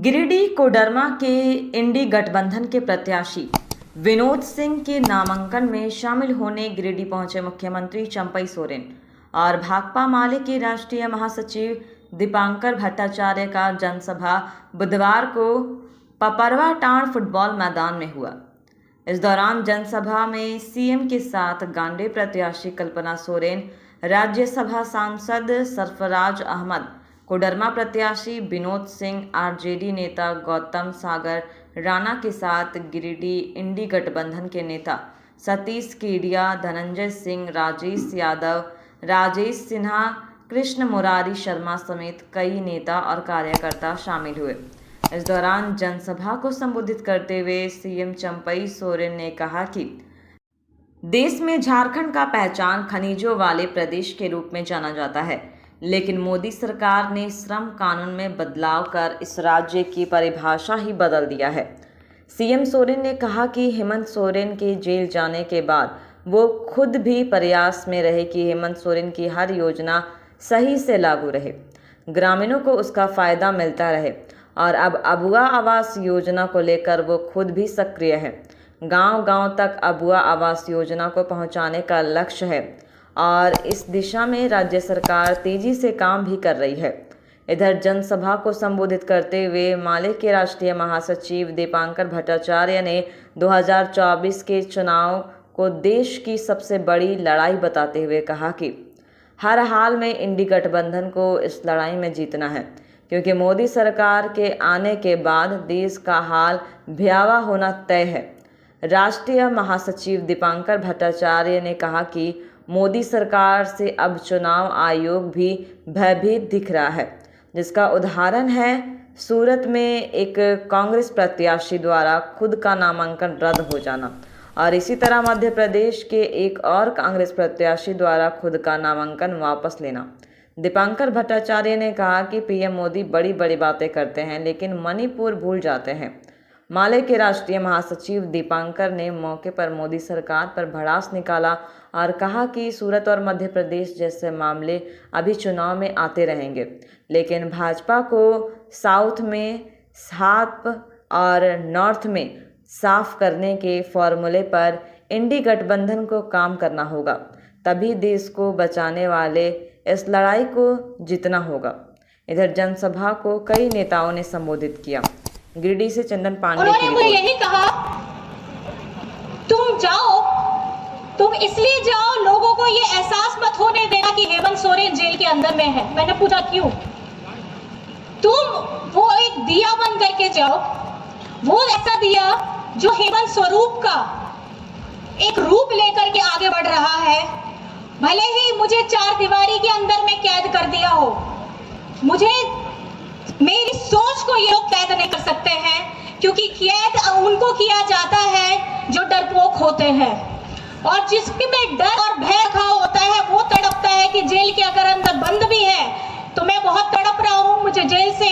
गिरिडीह कोडरमा के इंडी गठबंधन के प्रत्याशी विनोद सिंह के नामांकन में शामिल होने गिरिडीह पहुंचे मुख्यमंत्री चंपई सोरेन और भाकपा माले के राष्ट्रीय महासचिव दीपांकर भट्टाचार्य का जनसभा बुधवार को पपरवा टांड फुटबॉल मैदान में हुआ। इस दौरान जनसभा में सीएम के साथ गांडे प्रत्याशी कल्पना सोरेन, राज्यसभा सांसद सरफराज अहमद, कोडरमा प्रत्याशी विनोद सिंह, आरजेडी नेता गौतम सागर राणा के साथ गिरिडीह इंडी गठबंधन के नेता सतीश केडिया, धनंजय सिंह, राजेश यादव, राजेश सिन्हा, कृष्ण मुरारी शर्मा समेत कई नेता और कार्यकर्ता शामिल हुए। इस दौरान जनसभा को संबोधित करते हुए सीएम चंपई सोरेन ने कहा कि देश में झारखंड का पहचान खनिजों वाले प्रदेश के रूप में जाना जाता है, लेकिन मोदी सरकार ने श्रम कानून में बदलाव कर इस राज्य की परिभाषा ही बदल दिया है। सीएम सोरेन ने कहा कि हेमंत सोरेन के जेल जाने के बाद वो खुद भी प्रयास में रहे कि हेमंत सोरेन की हर योजना सही से लागू रहे, ग्रामीणों को उसका फायदा मिलता रहे और अब अबुआ आवास योजना को लेकर वो खुद भी सक्रिय है। गांव-गांव तक अबुआ आवास योजना को पहुंचाने का लक्ष्य है और इस दिशा में राज्य सरकार तेजी से काम भी कर रही है। इधर जनसभा को संबोधित करते हुए माले के राष्ट्रीय महासचिव दीपांकर भट्टाचार्य ने 2024 के चुनाव को देश की सबसे बड़ी लड़ाई बताते हुए कहा कि हर हाल में इंडी गठबंधन को इस लड़ाई में जीतना है, क्योंकि मोदी सरकार के आने के बाद देश का हाल भयावह होना तय है। राष्ट्रीय महासचिव दीपांकर भट्टाचार्य ने कहा कि मोदी सरकार से अब चुनाव आयोग भी भयभीत दिख रहा है, जिसका उदाहरण है सूरत में एक कांग्रेस प्रत्याशी द्वारा खुद का नामांकन रद्द हो जाना और इसी तरह मध्य प्रदेश के एक और कांग्रेस प्रत्याशी द्वारा खुद का नामांकन वापस लेना। दीपांकर भट्टाचार्य ने कहा कि पीएम मोदी बड़ी बड़ी बातें करते हैं लेकिन मणिपुर भूल जाते हैं। माले के राष्ट्रीय महासचिव दीपांकर ने मौके पर मोदी सरकार पर भड़ास निकाला और कहा कि सूरत और मध्य प्रदेश जैसे मामले अभी चुनाव में आते रहेंगे, लेकिन भाजपा को साउथ में साफ और नॉर्थ में साफ करने के फॉर्मूले पर इंडी गठबंधन को काम करना होगा, तभी देश को बचाने वाले इस लड़ाई को जीतना होगा। इधर जनसभा को कई नेताओं ने संबोधित किया। गिरिडीह से चंदन पांडे की रिपोर्ट। उन्होंने यही कहा, तुम जाओ, तुम इसलिए जाओ, लोगों को ये एहसास मत होने देना कि हेमंत सोरेन जेल के अंदर में है। मैंने पूछा क्यों? तुम वो एक दिया बन करके जाओ, वो ऐसा दिया जो हेमंत स्वरूप का एक रूप लेकर के आगे बढ़ रहा है। भले ही मुझे 4 दीवारी के अंदर में कैद कर दिया हो, मुझे मेरी सोच को ये लोग कैद नहीं कर सकते हैं, क्योंकि कैद उनको किया जाता है जो डरपोक होते हैं और जिसके में डर और भय रखा होता है वो तड़पता है कि जेल के अगर अंदर बंद भी है तो मैं बहुत तड़प रहा हूँ, मुझे जेल से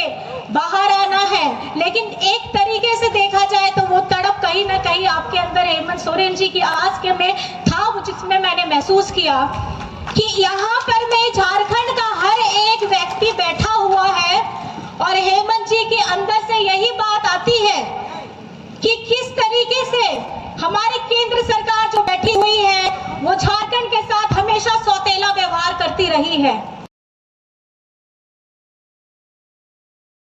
बाहर आना है। लेकिन एक तरीके से देखा जाए तो वो तड़प कहीं ना कहीं आपके अंदर हेमंत सोरेन जी की आवाज के में था, जिसमें मैंने महसूस किया कि यहाँ पर में झारखंड का हर एक व्यक्ति बैठा हुआ है और हेमंत जी के अंदर से यही बात आती है कि किस तरीके से हमारी केंद्र सरकार जो बैठी हुई है वो झारखंड के साथ हमेशा सौतेला व्यवहार करती रही है।